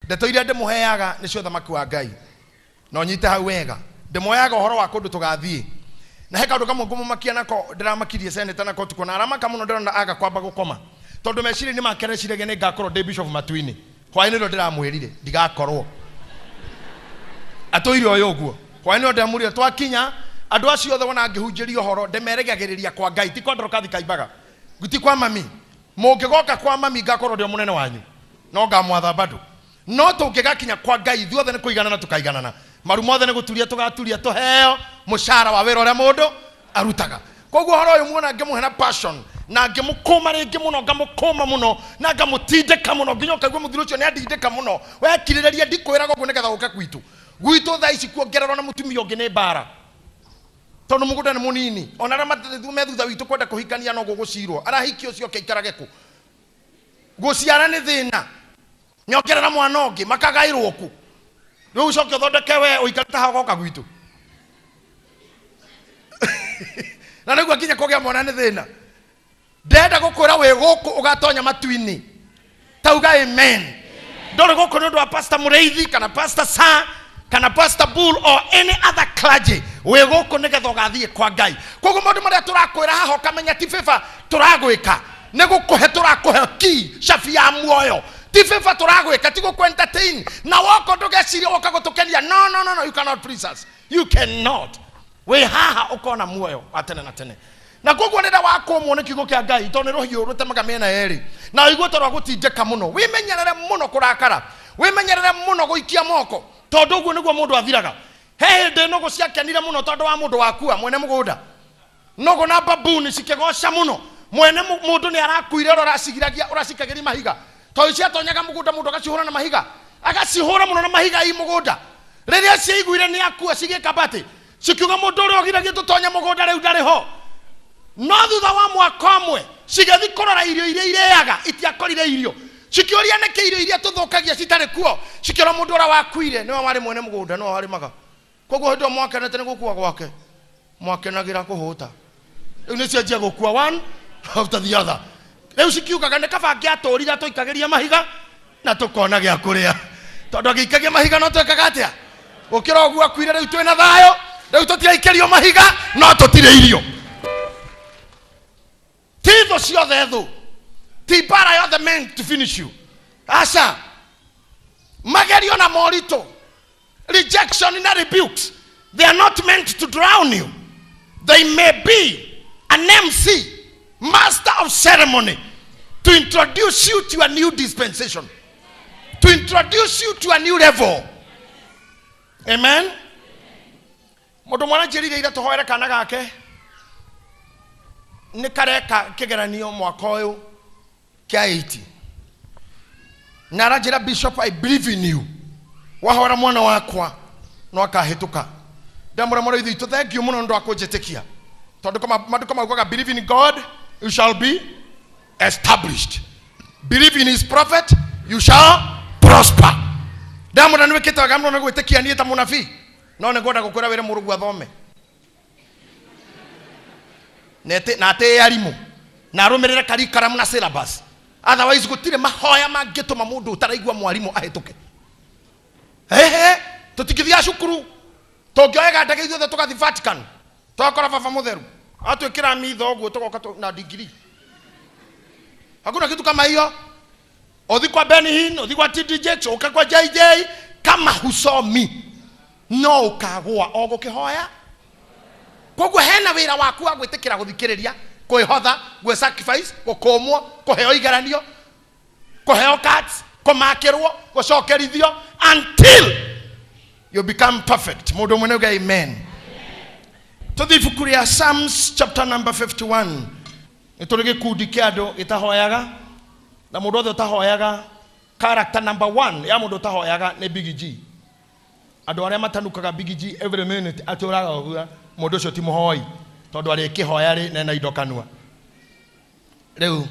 ndeto iria ndimuheaga nicio Uthamaki wa Ngai no nyite hau wega ndimuheaga uhoro wa kundu tugathie na he kaundu kamwe ngumumakia nako ndiramakirie seneta nako tuko na aramaka muno ndirona aga kwamba gukoma tondu meciri ni makerecirege ni ngakorwo ndi Bishop Matuini hwaini ndo ndiramwirire ndigakorwo atoire oyo guo hwaini ndo ndamurire twakinya andu acio othe wona ngihunjirio horo ndemeregagiriria kwa Ngai ti kwandoro kathi kaimbaga guti kwa mami mungigoka kwa mami ngakorwo ndio munene wanyu no ngamwatha bado no tungigakinya kwa Ngai ithuothe ni kuiganana tukaiganana maru mothe ni guturia tugaturia tuheo mushara wa wira uria mundu arutaga koguo horo uyu muona ngimuhe na passion na ngimukuma ringi muno ngamukuma muno na ngamutindika muno nginya ukagwa muthiro ucio ni andindika muno we kiririria ndikwiraga uguo nigetha uka gwitu thaa ici kuongererwo na mutumia ungi ni mbara tondu mugunda ni munini ona ra mathume thutha witu kwenda kuhikania no gugucirwo arahikio cio kaikarage ku guciara ni thina nyongerera mwana ungi makagairwo ku riu coke thondeke we uikarita hagoka gwitu na niguo nginya kugia mwana ni thina ndenda gukwira we guku ugatonya Matuini tauga amen ndore guku ndu wa Pastor Mureithi kana Pastor Sa kana Pastor Bull or any other clergy we guku nigetha ugathie kwa Ngai koguo maundu maria turakwira haho kamenya ti FIFA turagwika ne gukuhe turakuhe ki shafi ya muoyo ti FIFA turagwika ti guku entertain na wako ndugeciria woka gutukenia no you cannot please us you cannot we haha ukona muoyo atene na tene na koguo nenda wako muone kigo kia Ngai to ni rohio rutemaga mena eri na igwe torwa gutindeka muno wimenyerere muno kurakara wimenyerere muno guikia moko tondu guo niguo mundu athiraga he ndi nogo ciakenire muno tondu wa mundu wakua mwene mugunda nogo na babuni cikegosha muno mwene mundu ni arakuire uracigiragia uracikagiri mahiga to cia tonyaga mugunda mundu agacihura na mahiga agacihura muno na mahiga i mugunda riria ciiguire ni akua cigikabati cikiuga mundu uri ogiragia tutonya mugunda riu ndari ho no thutha wa mwaka umwe cigethi kurora irio iria ireaga itiakorire irio cikiuria neke irio iria tuthukagia citari kuo cikira mundu ura wakuire niwe wari mwene mugunda no wari maga koguo ndo mwaka nete gukua gwake mwake nagira kuhuta riu ni cianjia gukua one after the other riu cikiugaga ne kabangi aturira tuikagiria mahiga na tukona gia kuria tondu agikagia mahiga no twekaga atia gukira ogu akuire riu twina thayo riu tutiraikerio mahiga no tutire irio tivo ciothe thu ti bara yothe meant to finish you asa magerio na morito rejection and rebukes they are not meant to drown you they may be an MC master of ceremony to introduce you to a new dispensation to introduce you to a new level amen mundu mwana njirire ira tuhoere kana gake ni kareka kigeranio mwaka uyu kia 80 na rajira Bishop I believe in you wahora mwana wakwa no akahituka ndamura mura ithu thank you muno ndo akujetikia tondu kama maduka maguga believe in God you shall be established believe in his prophet you shall prosper ndamura niwe kitaga muno gwitikia ni ta munabii no ne ngoda gukura wire murugu athome nete na te arimu na rumirire karikaramu na syllabus otherwise gutire mahoya mangituma mundu utaraigwa mwarimu ahituke tutikithia cukuru tongioega ndege ithuothe tugathi Vatican twakora baba mutheru atwikira mitho guo tugoka na degree hakuna kitu kama hiyo othi kwa Benihin othi kwa TDJ uka kwa JJ kama husomi no ukagwa ogukihoya koguo hena wira waku wa gwitikira guthikiriria kwihotha gwe sacrifice gukomwo kuheo igaranio kuheo cards kumakirwo gucokerithio until you become perfect mundu mwene uga amen to the book of Psalms chapter number 51 itorege kudi kiado itahoyaga na mundu othe utahoyaga character number 1 ya mundu utahoyaga ni Big G andu aria matanukaga Big G every minute aturaga ogua mundu ucio ti muhoi tondu ari kihoya ri na indo kanua riu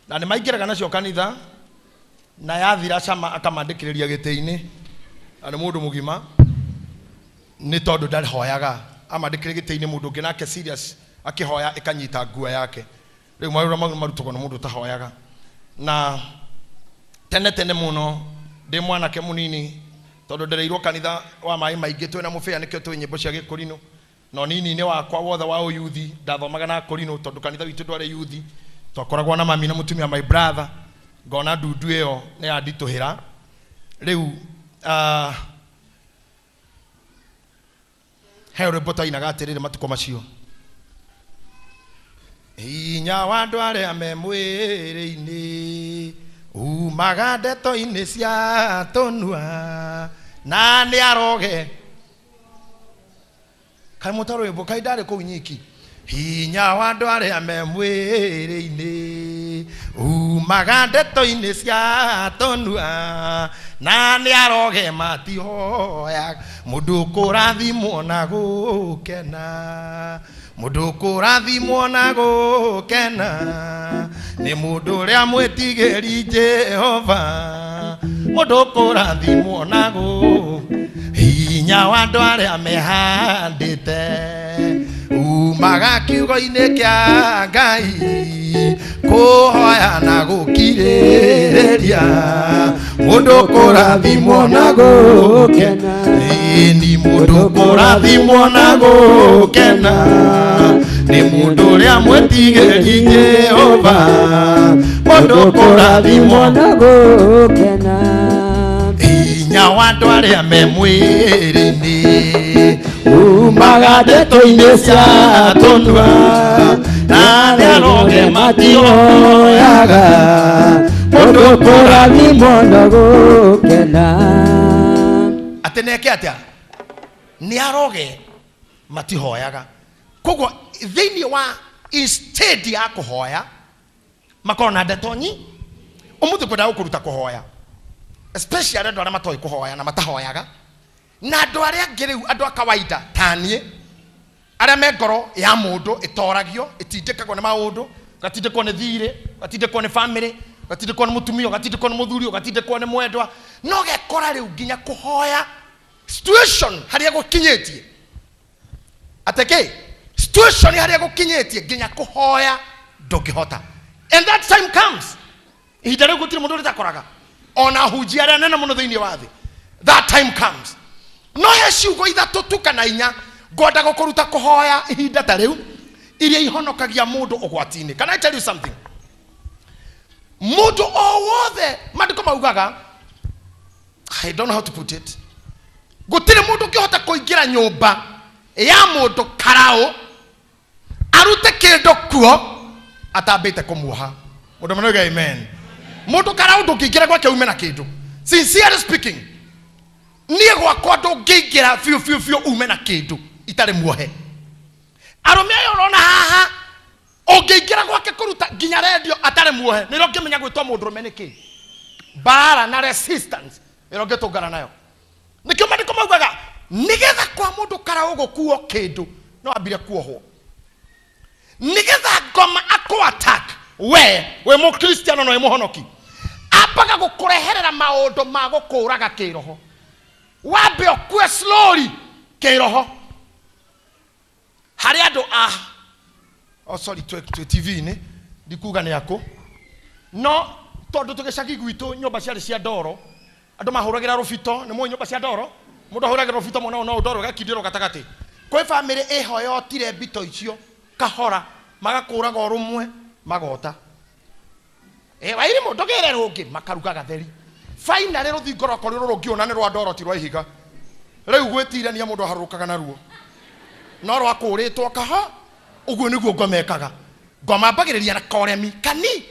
na ni maingiraga nacio kanitha na yathira cama akamandikiriria giteini ani mundu mugima ni tondu ndari hoyaga amandikiriria giteini mundu ngi nake serious akihoya ikanyita ngua yake riu marura marutuko na mundu tahoyaga na tene muno ndi mwanake munini tondu ndereirwo kanitha wa mai maingi twina mubia nikio twi nyimbo cia gikurino no nini ni wakwa wothe wa uyuthi ndathomaga na kurino tondu kanitha witu ndwari yuthi twakoragwo na mami na mutumia my brother ngona ndundu iyo ni andituhira riu heore botainaga atirire matuko macio hinya wa andu aria me mwiri-ini umaga ndeto-ini cia tonua na ni aroge kai mutaro yebo kai ndari kuu nyiki hinya wa andu aria me mwiri-ini umaga ndeto-ini cia tonua na ni aroge matihoya mundu kurathimwo na gukena mundu kurathimwo na gukena ni mundu ria mwitigiri Jehova mundu kurathimwo na hinya wa andu aria mehandite umaga kiugo-ini kia Ngai kuhoya na gukiriria mundu kurathimwo na gukena ni mundu kurathimwo na gukena ni mundu ria mwitigiri Jehova mundu kurathimwo na gukena hinya wa andu aria me mwiri-ini umaga ndeto-ini cia tonua na ni aroge matioyaga mundu kurathimwo na gukena ateneke atia ni aroge matihoyaga koguo thiini wa instead ya kuhoya makona ndetonyi umuthi kwenda gukuruta kuhoya especially andu aria matoi kuhoya na matahoyaga na andu aria ngiriu andu a kawaida tanie aria me ngoro ya mundu itoragio itindikagwo na maundu gatindikwo ni thire gatindikwo ni family gatindikwo ni mutumio gatindikwo ni muthuri gatindikwo ni mwendwa no gekora riu nginya kuhoya situation haria gukinyitie ateke situation haria gukinyitie nginya kuhoya ndungihota and that time comes ihinda riu gutiri mundu ritakoraga ona hujia aria nene muno thiini wa thi that time comes no he ciugo ithatu tu kana inya ngoda gukuruta kuhoya ihinda ta riu iria ihonokagia mundu ugwati-ini. Can I tell you something? Mundu o wothe mandiko maugaga, I don't know how to put it, gutire mundu kihota kuingira nyumba ya mundu karao arute kindu kuo atambite kumuha. Mundu manoga amen. Mundu karao ndungiingira gwake ume na kindu. Sincerely speaking, niye gwakwa ndungiingira fiu ume na kindu itare muohe. Arume ayo urona haha ungiingira gwake kuruta nginya radio atare muohe niro ngimenya gwitwa mundurume niki bara na resistance iro ngitungana nayo nikio mandiko maugaga nigetha kwa mundu karao gukuo kindu no ambire kuohwo nigetha ngoma ako attack we mu Christian no emuhonoki apaga gukureherera maundu ma gukuraga kiroho wambe okue slowly kiroho hari andu sorry TV ni ndikuga ni yako no tondu tugicagi gwitu nyumba ciari cia ndoro andu mahuragira rufito ni mu nyumba cia ndoro mundu ahuragira rufito mona no ndoro gakindiro gatagati kwi family ihoyotire mbito icio kahora magakuraga orumwe magota wairi mundu gere rungi makaruga gatheri finally ruthingo rwako rurungiona ni rwa ndoro ti rwa ihiga riu gwitirania mundu harukaga naruo no rwakuritwo kaha uguo niguo ngomekaga ngoma mbagiriria na koremi kani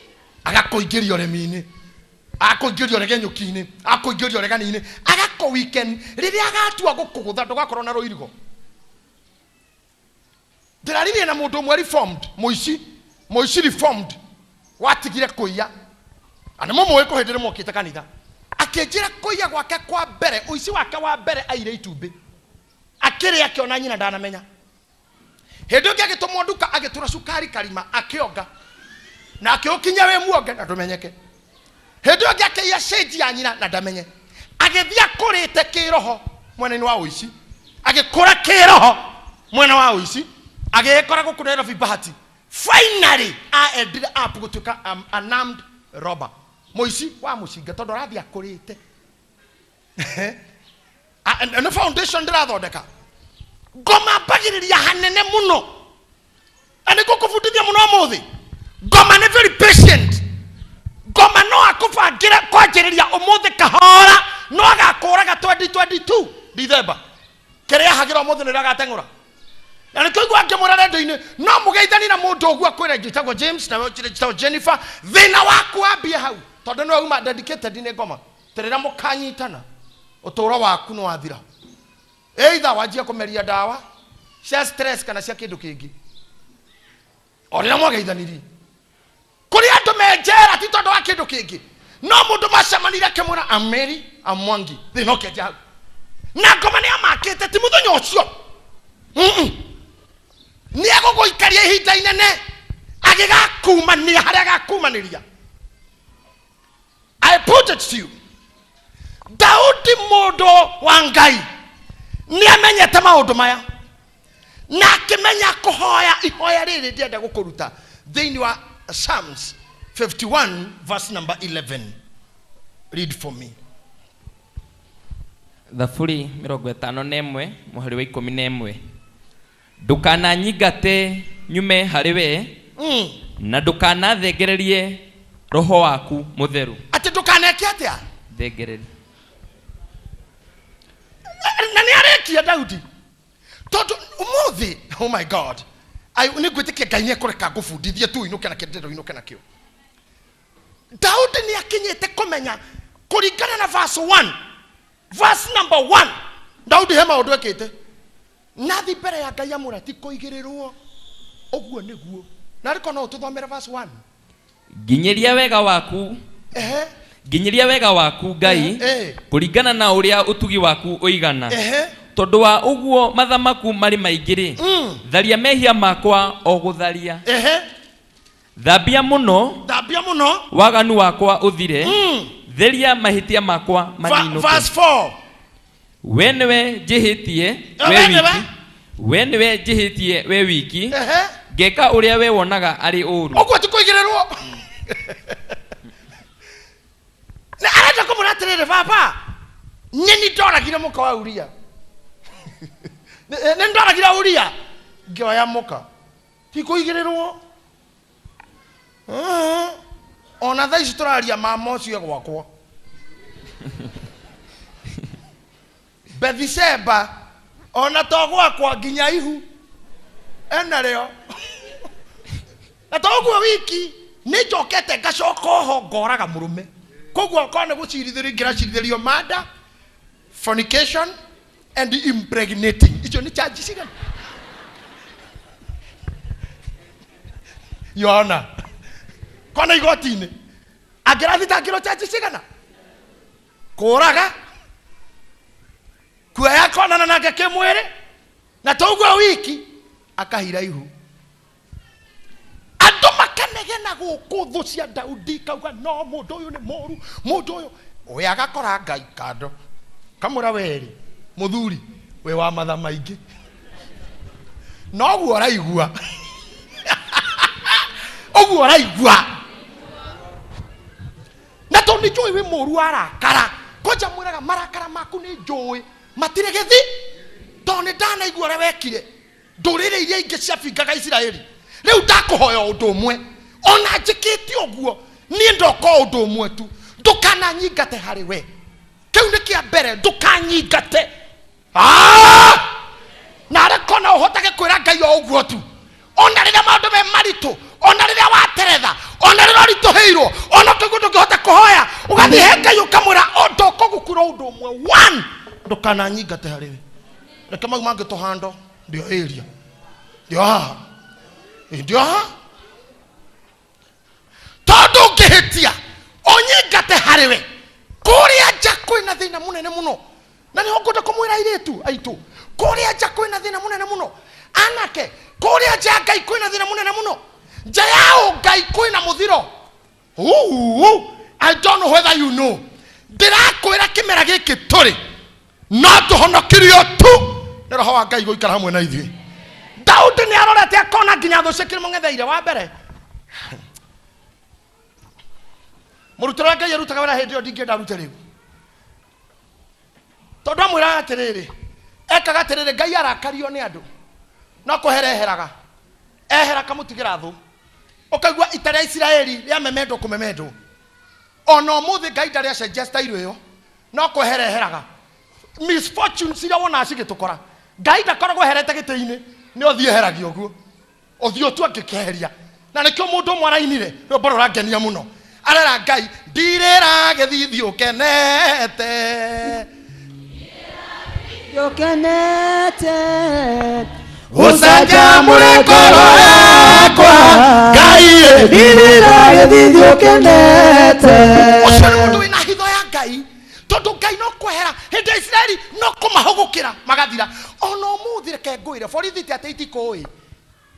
agakuingiria oremi-ini akuingiria oregenyuki-ini akuingiria oregani-ini agako weekend riria agatua gukugutha ndugakorwo na ruirigo ndiraririe na mundu mwe reformed muici reformed watigire kuiya ana mumwe kuhindire mokite kanitha akinjira kuiya gwake kwa mbere uici wake wa mbere aire itumbi akiri akiona nyina ndanamenya hindi ungi agitumwo nduka agitura sukari karima akionga na akiukinya we muonge na tumenyeke hindi ungi akiya shade ya nyina na ndamenye agithia kurite kiroho mwena-ini wa uici agikura kiroho mwena wa uici agikora gukunera vibahati finally ended up gutuka unarmed robber muici wa mucinga tondu rathia kurite and foundation ndirathondeka ngoma mbagiriria hanene muno ane gukufundithia muno muthi ngoma ni very patient ngoma no akubangira kwanjiriria umuthi kahora no agakuraga 2022 December kerea hagira umuthi niragatengura na nikigwa ngemura rendo-ini no mugeithani na mundu ogua kwira gitagwo James na gitagwo Jennifer thina waku ambie hau tondu no uma dedicated ni ngoma terera mukanyitana utoro waku no wathira either wajia kumeria dawa cia stress kana cia kindu kingi orira mwageithaniri kuri andu menjera ti tondu wa kindu kingi no mundu macemanire kimura ameri amwangi thina kenja hau na ngoma ni amakite ti muthenya ucio ni aguguikaria ihinda inene agigakumania haria gakumaniria. I put it to you, Daudi mundu wa Ngai ni amenyete maundu maya na akimenya kuhoya ihoya riri ndienda gukuruta thiini wa Psalms 51 verse number 11. Read for me. Thaburi 51 muhari wa 11. Ndukananyingate nyume hariwe na ndukanathengererie roho waku mutheru. Ati ndukaneke atia thengereri na ni arekia Daudi tondu umuthi. Oh my God, ni gwitikia Ngai ni kureka gufundithia tu inuke na kindero inuke na kio. Daudi ni akinyete kumenya kuringana na verse 1 verse number 1 Daudi hema undu ekite nathi mbere ya Ngai amura ti kuigirirwo oguo niguo na riko no tuthomera verse 1 nginyiria wega waku nginyiria wega waku Ngai kuringana na uria utugi waku uigana tondu wa uguo mathamaku mari maingiri tharia mehia makwa o gutharia thambia muno waganu wakwa uthire theria mahitia makwa maninuke. Verse 4 we niwe njihitie we wiki ngeka uria we wonaga ari uru ogwo ti kuigirirwo na arata kumuratirire baba nyeni ndoragire muka wa Uria ne ndoragire Uria ngioya muka ti kuigirirwo ona thaici turaria mama ucio gwakwa Bethsheba ona to gwakwa nginya ihu ena reo na toguo wiki ni njokete ngacoka ho ngoraga murume koguo kone gucirithirio ngiracirithio murder, fornication and impregnating. Icio ni charge cigana yona kona igotini angirathitangirwo charge cigana kuraga kuya konana nake kimwire na toguo wiki akahira ihu andu makanegena guku thu cia Daudi kauga no mundu uyu ni moru mundu uyu we agakora Ngai kando kamura weri muthuri we wa matha maingi no guo raigua oguo raigua na to ni joy we moru arakara koja mwiraga marakara maku ni joy matire gethi to ni ndana igua re wekire ndurire iria ingi cia bingaga Israeli riu ndakuhoya undu umwe ona njikiti oguo ni ndoko undu umwe tu ndukananyingate hari we kiu ni kia mbere ndukanyingate na rekona uhotage kwira Ngai oguo tu ona riria maundu me maritu ona riria wateretha ona riria rituheirwo ona tugudu ngihota kuhoya ugathi he Ngai ukamwira ndoko gukura undu umwe one ndukananyingate hari we reke mau mangi tuhando ndio area ndio tondu ngihitia onyingate hari we kuria nja kwina thina munene muno na ni ngunda kumwira iritu aitu kuria nja kwina thina munene muno anake kuria nja Ngai kwina thina munene muno nja yao Ngai kwina muthiro I don't know whether you know ndirakwira kimera giki turi no tuhonokirio tu na roho wa Ngai guikara hamwe na ithuĩ. Daudi ni arorete akona nginya thu cikiri mungetheire wa mbere murutiro Ngai arutaga wĩra hindi yo ndingĩenda arute rĩu akamwira atiriri ekaga atiriri Ngai arakario ni andu no kuhereheraga ehera kamutigira thu ukaigua itaria Israeli ria memendo kumemendo ono muthi Ngai ndaria suggest iro yo no kuhereheraga misfortune ciria wona cigitukora Ngai ndakoragwo herete gitiini ni uthie heragio guo uthio tu angikeheria na nikio mundu mwarainire ro boro rangenia muno arera Ngai ndirira githithi ukenete Usaja murekoro yakwa Ngai ndirira githithi ukenete ucio mundu wina hitho ya Ngai tondu Ngai no kwehera hindi Israeli no kumahugukira magathira ono muthire ke ngwire borithi ti ati itikoi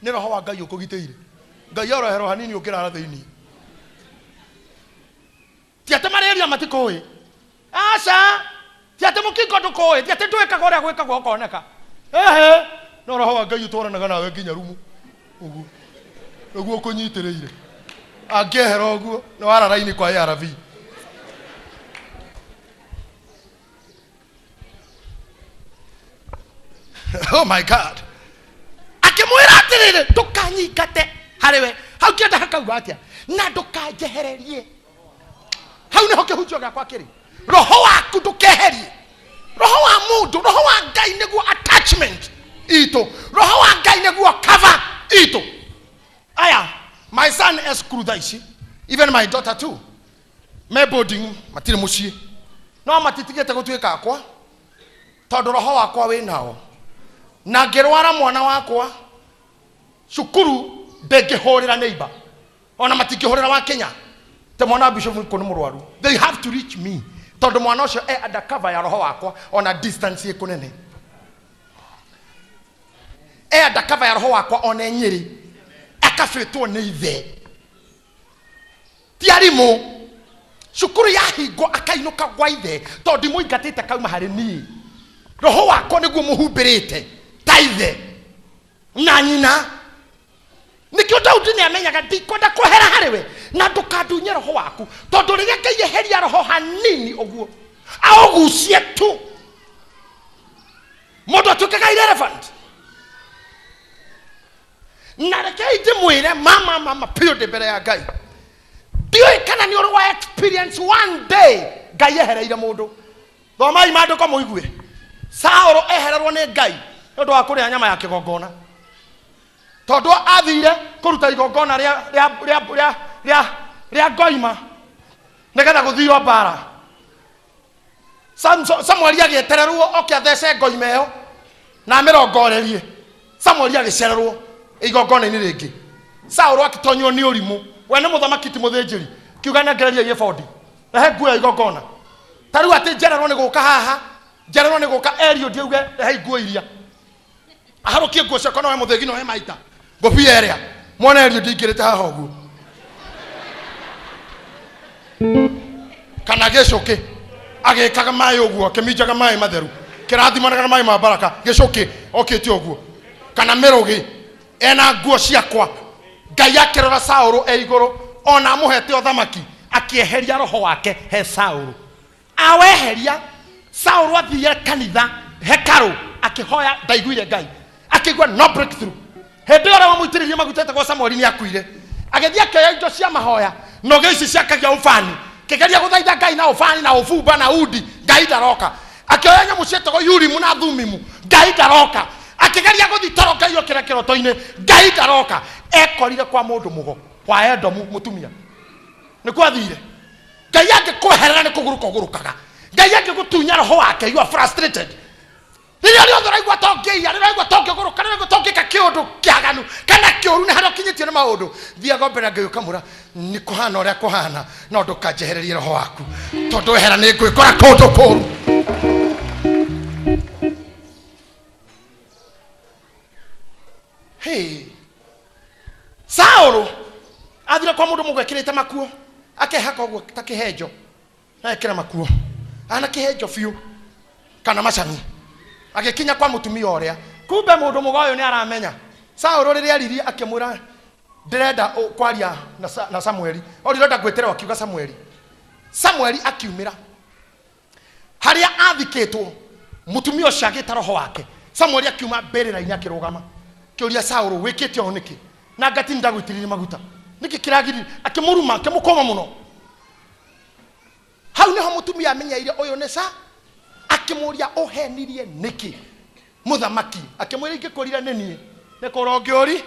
ni roho wa Ngai ukugiteire Ngai orohero hanini ukirara thiini ti ati mareria matikoi aca ti ati mukingo ndukoi ti ati ndwikaga uria gwikagwo ukoneka ehe no roho wa Ngai utwaranaga nawe nginya rumu uguo kunyitiriire angehera uguo no wararaini kwa ARV. Oh my God. Akimwira atirire ndukanyingate hariwe hau kienda hakauga atia na ndukanjehererie hau niho kihunjio gakwa kiri roho waku ndukeherie roho wa mundu roho wa Ngai niguo attachment ito roho wa Ngai niguo cover ito aya my son is krudaishi even my daughter too me boarding matire mucie no matitigete gutuika akwa tondu roho wakwa winao na ngirwara mwana wakwa cukuru ndengihurira neighbor ona matingihurira wa Kenya te mwana Archbishop ko ni murwaru they have to reach me tondu mwana ucio undercover ya roho wakwa ona distance ikunene undercover ya roho wakwa ona Nyeri akafetwo ni ithe tiarimo cukuru ya hingo akainuka gwa ithe tondu muingatite kauma hari ni roho wakwa niguo muhumbirite taithe na nyina nikio Daudi ni amenyaga ndikwenda kuhera hariwe na ndukandunye roho waku tondu riria Ngai roho hanini uguo augucie tu mundu atukaga irrelevant na rekei ndimwire mama period mbere ya Ngai ndioi kana ni uri wa experience one day Ngai ehereire mundu thomai maandiko muigue Sauro ehererwo ni Ngai tondu wa kuria nyama ya kigongona tondu athire kuruta igongona ria ngoima nigetha guthio bara Samuel agietererwo okiathece ngoima iyo na mirongorerie Samuel agicererwo igongona-ini ringi Sauro akitonywo ni urimu we ni muthamaki ti muthinjiri kiuga na ngereria ye bodi ehe nguo ya igongona tariu ati njererwo ni guka haha njererwo ni guka erio ndiuge ehe nguo iria aharukie nguo ciakwa no we muthingi no we maita ngobia eria mwana erio ndingirite haha uguo kana gicuki agikaga mai uguo akiminjaga mai matheru kirathimanaga mai ma baraka gicuki okite uguo kana mirugi ena nguo ciakwa Ngai akirora Sauro iguru ona amuhete uthamaki akieheria roho wake he Sauro aweheria Sauro athire kanitha hekaru akihoya ndaiguire Ngai akigwa no breakthrough hindi ora wamuitiririe magutete kwa Samuel ni akuire agethia kaya indo cia mahoya no geici ciakagia ufani kigeria guthaitha Ngai na ufani na ufumba na udi Ngai ndaroka akioya nyamu cietagwo Urimu na Thumimu Ngai ndaroka akigeria guthitoroka iyo kirekeroto-ini Ngai ndaroka ekorire kwa mundu mugo kwa Edomu mutumia ni kwathire Ngai angikuherera ni kugurukaga Ngai angigutunya roho wake you are frustrated Ndio ndiraigwa tongeia ndiraigwa tongeguru kana ndiraigwa tongeka kiundu kiaganu kana kiuru ni haro kinyitio na maundu thiaga mbere Ngai ukamura ni kuhana uria kuhana no ndukanjehererie roho waku tondu ehera ni ngwikora kundu kuru hey Sauro athire kwa mundu mugwekirite makuo akehaka uguo takihenjo na ekira makuo ana kihenjo fiu kana macani agikinya kwa mutumia uria kumbe mundu mugoyo ni aramenya Sauro riria aririe akimura ndirenda kwaria na Samueli orirenda gwetera akiuga Samueli akiumira haria athikitwo mutumio shagita roho wake Samuel akiuma berera ina kirogama kiuria Saul wikite o niki na ngati ndagwitirire maguta niki kiragiri akimuruma akimukoma muno hau niho mutumia amenyaire uyu ni Saul akimuria ohenirie niki muthamaki akimwira ingikorira nini ne korongiori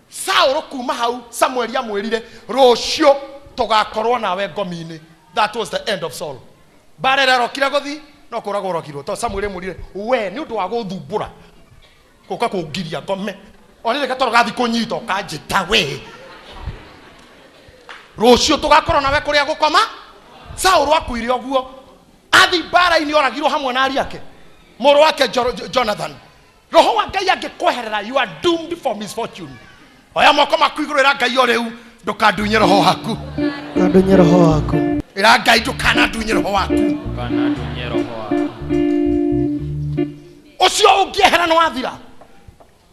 Saul kuma hau Samuel amwirire rucio tugakorwo nawe ngomini. That was the end of Saul. Barera rokira gothi no kuragwo rokirwo to Samuel mwirire we ni undu wa guthumbura kuka kungiria ngome onire gatoro gathi kunyito kanjita we rucio tugakorwo nawe kuria gukoma. Saul akuire oguo athi bara ini oragirwo hamwe na ari yake moro wake Jonathan. Roho wa Ngai angikweherera you are doomed for misfortune. Oya moko makuigurira Ngai o riu ndukandunye roho waku ndunye roho waku ira Ngai ndukana ndunye roho waku kana ndunye roho waku ucio ungiehera no athira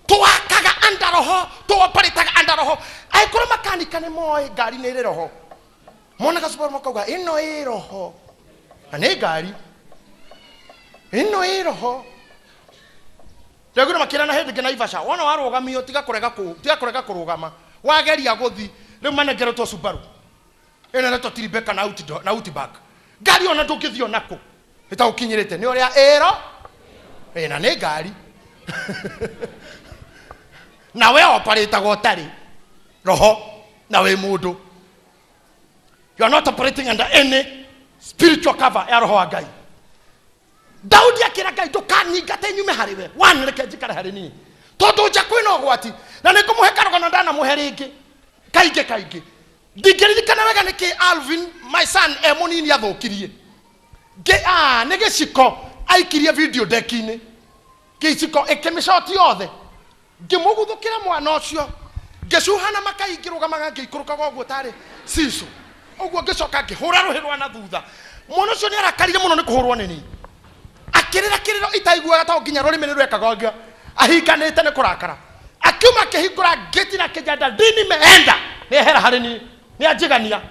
tuwakaga anda roho tuwaparitaga anda roho aikoro makanika ni moe ngari ni roho mona ka super makauga ino i roho ane ngari ino i roho Tegura makira na hedi Naivasha wona warugamio tiga kurega kurugama wageria guthi riu manegero to Subaru ena na to Tiribeka na Outback ngari ona ndungithio nako ita ukinyirite ni uria ero ena ne ngari na we operate gotari roho na we mundu you are not operating under any spiritual cover ya roho wa Ngai. Daudi akira Ngai ndukanyingate nyume hariwe one reke njikare hari ni tondu nja kwina ogwati na nikumuhe karogana ndana muhe ringi kaige ndigiririkana wega niki Alvin my son emunini athukirie nigiciko aikirie video dekini giciko ekemishoti yothe ngimuguthukira mwana ucio ngicuhana makaingirugamaga ngikurukaga ogwo tari siso ogwo ngicoka ngihura ruhirwa na thutha mwana ucio ni arakarire muno ni kuhurwo nini akirira itaiguaga ta nginya rurimi rwekaga ahikanite ni kurakara akiuma kihingura gate na kijanda dini meenda ni hera hari ni ajigania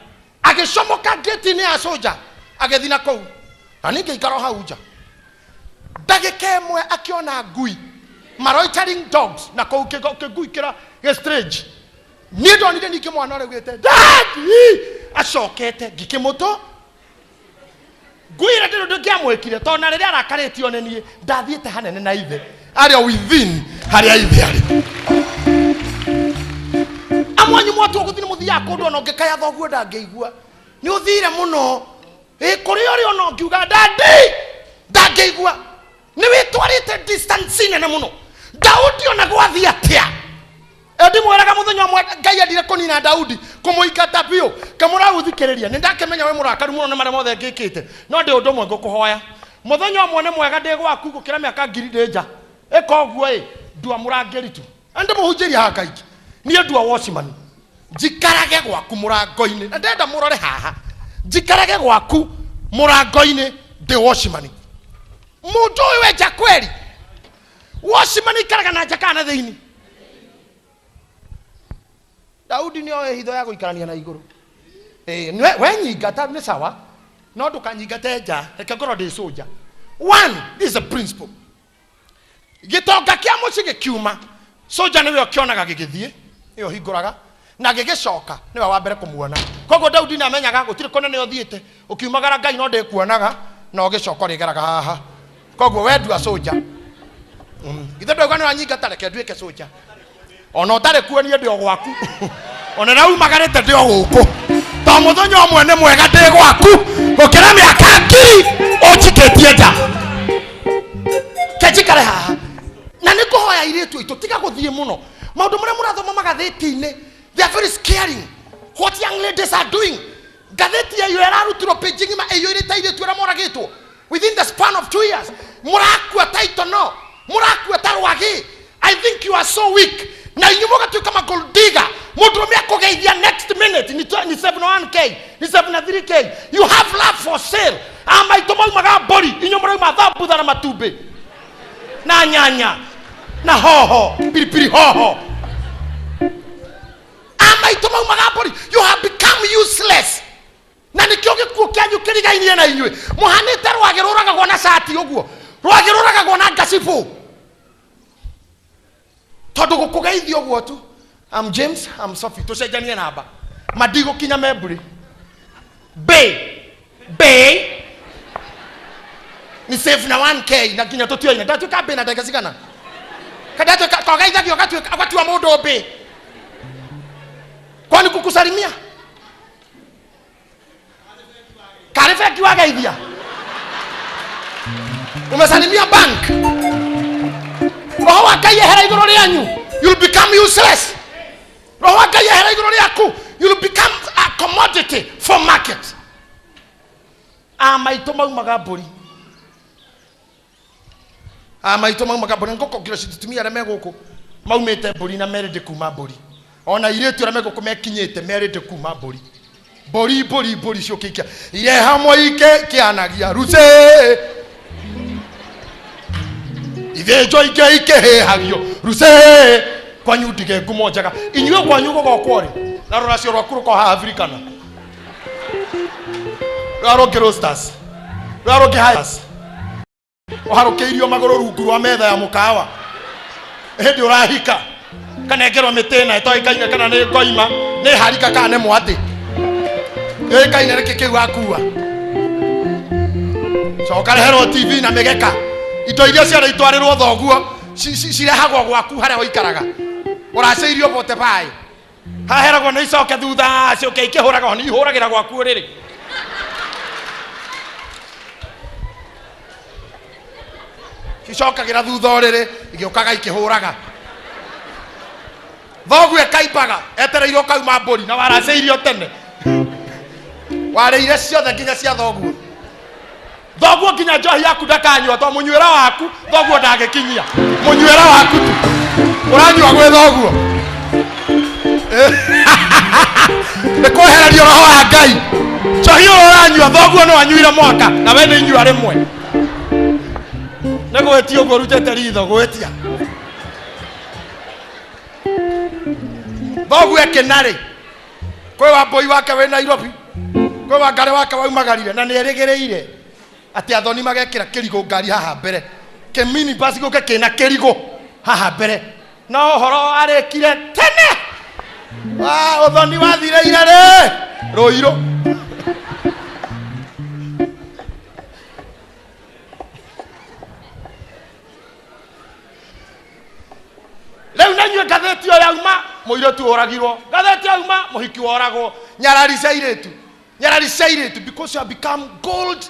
agicomoka gate ni asoja agethina kou aninge ikaro hauja dagike mwe akiona ngui maroitering dogs na kou kigui kira stage ni ndonire niki mwana regwete dadi acokete ngikimoto Guira ndiro ngiamwekire to na riria arakaretio nenie ndathiete hanene na ithe ari within hari ithe ari amwanyu mwatu guthini muthia kundu no ngikaya thoguo ndangeigua ni uthire muno kuri ori ono ngiuga dadi ndangeigua ni witwarite distance nene muno Daudi ona gwathi atia edi mweraga muthenya mwe Ngai andire kunina Daudi kumuikata bio kamura uthikiriria ni ndakemenya we murakaru muno mare mothe ngikite no ndi undu mwe ngukuhoya muthenya mwe ne mwega ndi gwaku gukira miaka ngiri ndeja ekoguo ndua murangeritu ande muhunjiria hakaiki ni ndua watchman jikarage gwaku murango-ini ndenda murore haha jikarage gwaku murango-ini ndi watchman mundu we jakweli watchman ikaraga na jakana thiini Daudi ni oe hitho ya guikarania na iguru we nyingata ni sawa no ndukanyingate nja reke ngoro ndi soja one is a principle gitonga kia muci gikiuma soja niwe okionaga gigithie iyo hinguraga na gigicoka niwe wa mbere kumuona koguo Daudi ni amenyaga gutire konene othiite ukiumagara Ngai no ndikuonaga no gicoka rigeraga haha koguo we ndua soja githe ndauga ni wanyingata reke nduike soja ona utare kuonie ndio gwaku ona rau magarete ndio guku to muthenya mwene mwega ndi gwaku gukira miaka ngiri ojiketie nja kejikare haha na nikuhoya iritu itu tiga guthie muno maundu maria murathoma magatheti-ini they are very scaring what young ladies are doing gatheti ya yera rutiro page ngima eyo irita iritu ra moragitwo within the span of 2 years murakua title no murakua tarwagi I think you are so weak na inyumoga tu kama gold digger mudrumia kugeithia next minute ni 71k ni 73k you have love for sale ama itomo maga body inyumora mathabu na matumbe na nyanya na hoho pilipili hoho ama itomo maga body you have become useless na nikioge kukianyu kiriga inie na inywe muhanite rwageruraga gona sati uguo rwagiruraga gona ngasibu tondu gukugeithio guo tu. I'm James, I'm Sophie, tucenjanie namba madigo kinya memburi be ni save na 1k na kinya tutio ina tatu kabe na dakika zigana kadato kageitha kio akatu wa mundu be kwani kukusalimia karifa kiwageithia umesalimia bank roho akayehera iguru rianyu, you'll become useless. Roho akayehera iguru riaku, you'll become a commodity for market. Amaito maumaga mburi ngoko kira cititumia arame guku maumete mburi na merede kuma mburi ona iretu arame guku mekinyete merede kuma mburi mburi ciokikia ire hamwe ike kianagia ruse ithe joike ike hagio ruse kwanyu ndige ngumo njaga inyuo kwanyu gogokwori na ruracio rwakuru ko ha Africana raro gerostas raro gehayas oharukeirio magoro rungu rwa metha ya mukawa hindi urahika kana ngerwa mitena itoikaine kana ni ngoima ni harika kana ni mwati ikaine reke kiu akua so karehero TV na megeka ito iria cia itwarirwo thoguo cirehagwo gwaku haria hoikaraga uraceirio bote bai haheragwo ni icoke thutha cioke ikihuraga ni ihuragira gwaku riri icokagira thutha riri igiokaga ikihuraga thogu ekaibaga etereirwo kauma mburi na waraceirio tene wareire ciothe nginya cia thoguo nginya njohi yaku ndakanywa to munywera waku thoguo ndagekinyia munywera waku tu uranywa gwe thoguo nikuhererio roho wa Ngai njohi uranywa thoguo no anyuire mwaka na we ni nyua rimwe negwetia uguo rutete ritho gwetia thoguo ekenari kwe wa boy wake we Nairobi kwe wa ngare wake waumagarire na ni erigireire ati athoni magekira kirigo ngari haha mbere kemini basi guke kina kirigo haha mbere no horo arekire tene uthoni wathireire ri ruiro leo nanywe gatheti yo yauma muiretu oragirwo gatheti yauma muhiki woragwo nyarari cairetu because you have become gold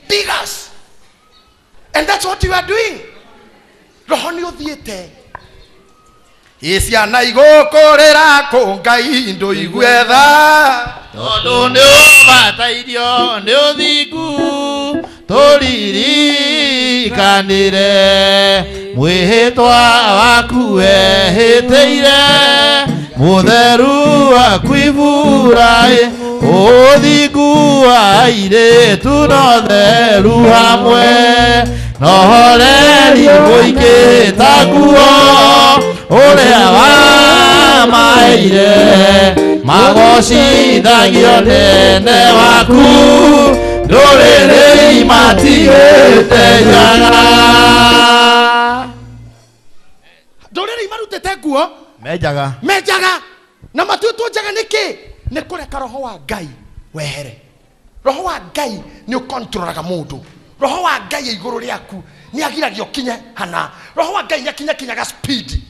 diggers, and that's what you are doing. Rohoni uthiete isiana igokorera ko Ngai ndo igwetha tondu ni ubatairio ni uthingu turirikanire mwihitwa waku wehitiire mutheru waku iburai uthingu wa airetu no theru hamwe nohoreri muingi ta nguo uria wamaire magocithagio nene waku nduriri matigite njaga nduriri marutete nguo menjaga na matutu njaga niki ni kureka roho wa Ngai wehere. Roho wa Ngai ni ukontrolaga mundu. Roho wa Ngai iguru riaku ni agiragio kinye hana. Roho wa Ngai kinyaga speed.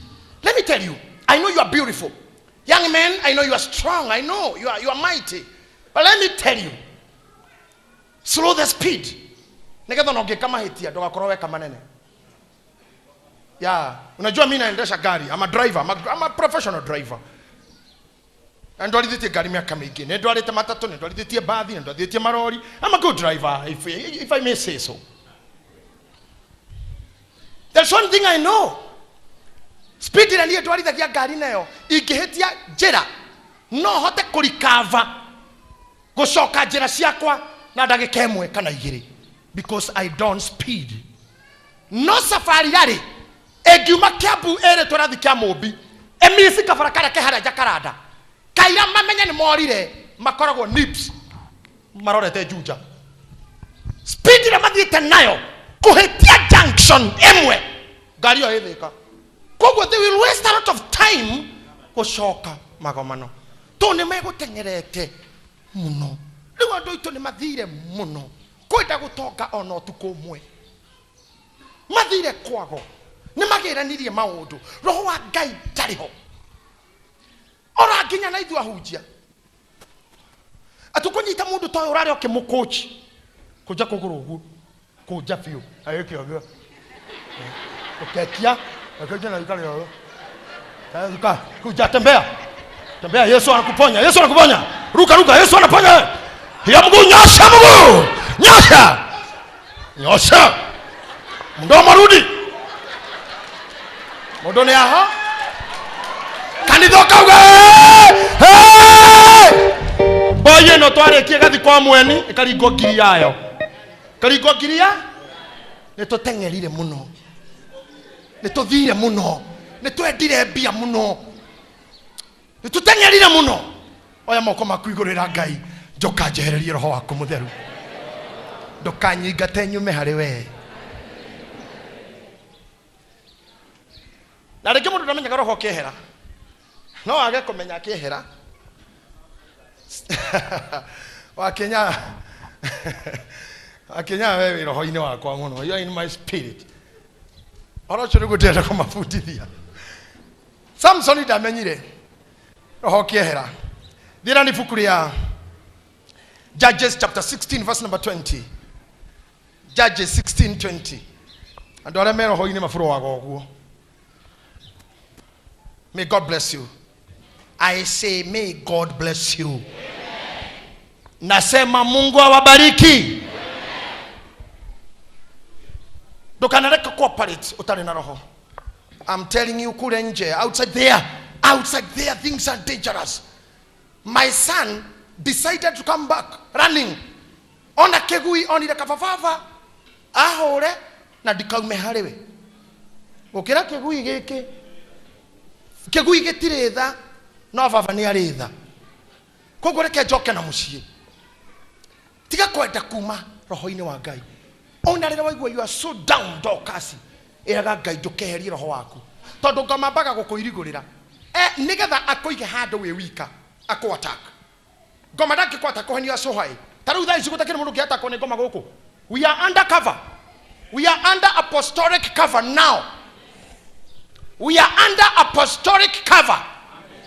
Let me tell you, I know you are beautiful. Young men, I know you are strong. I know you are mighty. But let me tell you, slow the speed. Nigetha no ngeka mahitia ndogakorwo weka manene. Yeah, unajua mimi naendesha gari. I'm a driver. I'm a professional driver. Ndwalithĩtie ngari miaka mĩingĩ nĩ ndwarĩte matatũ nĩ ndwarithĩtie bathi nĩ ndwarithĩtie marori. I'm a good driver if I may say so. There's one thing I know. Speed ĩrĩa niĩ ndwarithagia ngari nayo ingĩhĩtia njĩra no hote kũrikava gũcoka njĩra ciakwa na ndagĩka ĩmwe kana igĩrĩ because I don't speed. No safari rarĩ ĩngiuma Kiambu ĩrĩ tũrathi kĩa Mũmbi emisi kabara karĩa kĩharĩa Jakaranda kaira mamenye ni morire makoragwo nips marorete Juja. Speed na mathiĩte nayo kuhitia junction junction emwe ngari yo ithika koguo they will waste a lot of time gushoka magomano to ne megutengerete muno riu andu itu ni mathire muno kwenda gutonga ona utuku mwe mathire kwago ni magiranirie maundu roho wa Ngai tariho ora nginya na ithu ahunjia atukunyita mundu toyo urari okimukochi kuja kuguru ugu kuja fiu ayeke ogo uketia akaja na ikali yo ka kuja tembea Yesu anakuponya ruka Yesu anaponya ya mguu nyosha mdomo rudi modone aha kanithoka uga boye no tware kigathi kwa mweni ikaringo ngiri yayo karingo ngiri ya nitutengerire muno nituthire muno nitwendire mbia muno nitutengerire muno oya moko makuigurira Ngai njoka njehererie roho waku mutheru ndukanyingate nyume hari we na rĩngĩ mũndũ ndamenyaga roho kĩehera no wage kũmenya kĩehera wakenya wewe roho-inĩ wakwa mũno you are in my spirit orocho nĩguo ndĩrenda kũmabundithia Samson ndamenyire roho kĩehera thĩra nĩ ibuku rĩa Judges chapter 16 verse number 20 Judges 16:20 andũ arĩa me roho-inĩ mabũrũaga ũguo. May God bless you. I say may God bless you. Amen. Nasema Mungu awabariki. Dokanareka cooperate utari na roho. I'm telling you kule nje outside there things are dangerous. My son decided to come back running. Ona kegui onire kafafafa ahore na dikaume hariwe. Ukira kegui geke kegui getiretha no baba ni aretha koguo reke njoke na mucie tiga kwenda kuma roho-ini wa Ngai ona rĩrĩa waigua you are so down ndokasi iraga Ngai ndukeherie roho waku tondu ngoma mbaga gukuirigurira nigetha akoige handu we wika ako attack ngoma ndaki kwa attack when you are so high taru thaa ici gutakire mundu ki attack ni ngoma guku we are under cover we are under apostolic cover now. We are under apostolic cover.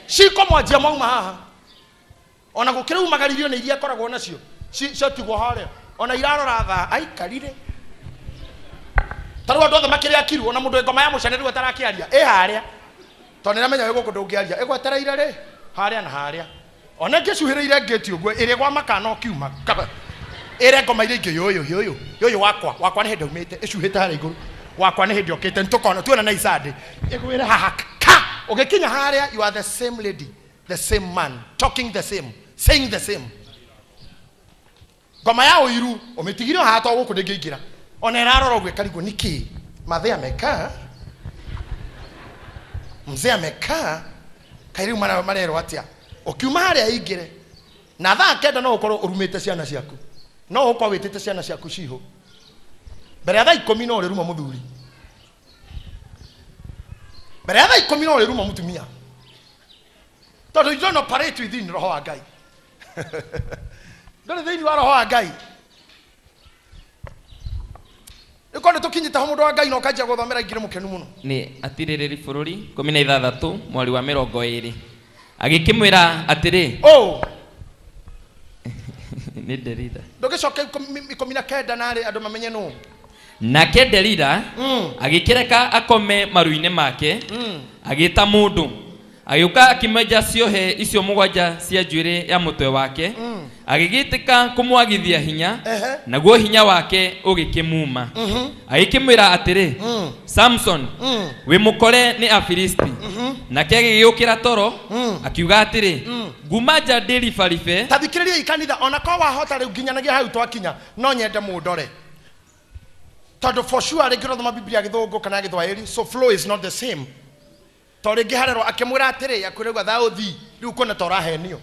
Shiko mwajia mwauma haha. Ona gukire umagaririo na iria koragwo nacio. Ciatigwo haria. Ona irarora tha ai karire. Taru andu othe makiri akiru ona mundu ngoma ya mucaneri atarakiaria. Haria. Tondu niramenya we guku ndungiaria. Egwetereire ri haria na haria. Ona ngicuhiriire ngeti uguo iri gwa makana okiuma. Ire ngoma ire ingi yoyo wakwa ni hende umite icuhite haria iguru. Wakwa ni hindi okite ntukona tuona na isade igwira haha ka ugekinya haria you are the same lady the same man talking the same saying the same ngoma ya uiru umetigire haha to guku ndingiingira ona irarora gwe karigo niki mathe ameka mzee ameka kairiu marero atia ukiuma haria ingire na thaa kenda no ukorwo urumite ciana ciaku no ukwa witite ciana ciaku ciho mbere ya thaa 10 no ruma muthuri mbere ya thaa 10 no ruma mutumia tondu you don't operate within roho wa Ngai ndone thĩinĩ wa roho wa Ngai ikonde tukinyita ho mundu wa Ngai no kanjia guthomera ingire mukenu muno ni atiririri bururi 16 mweri wa 20 agikimwira atiri ni Delila ndogicoke 19 nari andu mamenye no nake Delila agikireka akome maru-ini make agita mundu agiuka akimeja ciohe icio mugwanja cia njuire ya mutwe wake agigitika kumwagithia hinya naguo hinya wake ugikimuma agikimwira atiri Samson we mukore ni Afilisti nake agigiukira toro akiuga atiri ngumaja ndiribaribe tathikiriria ikanitha ona kwa wahota riu nginyanagia hau twakinya no nyende mundore tondu for sure ringi thoma Biblia githungu kana githwairi so flow is not the same to ringi harero akimwira atiri akwirwa tha uthi riu kona tora henio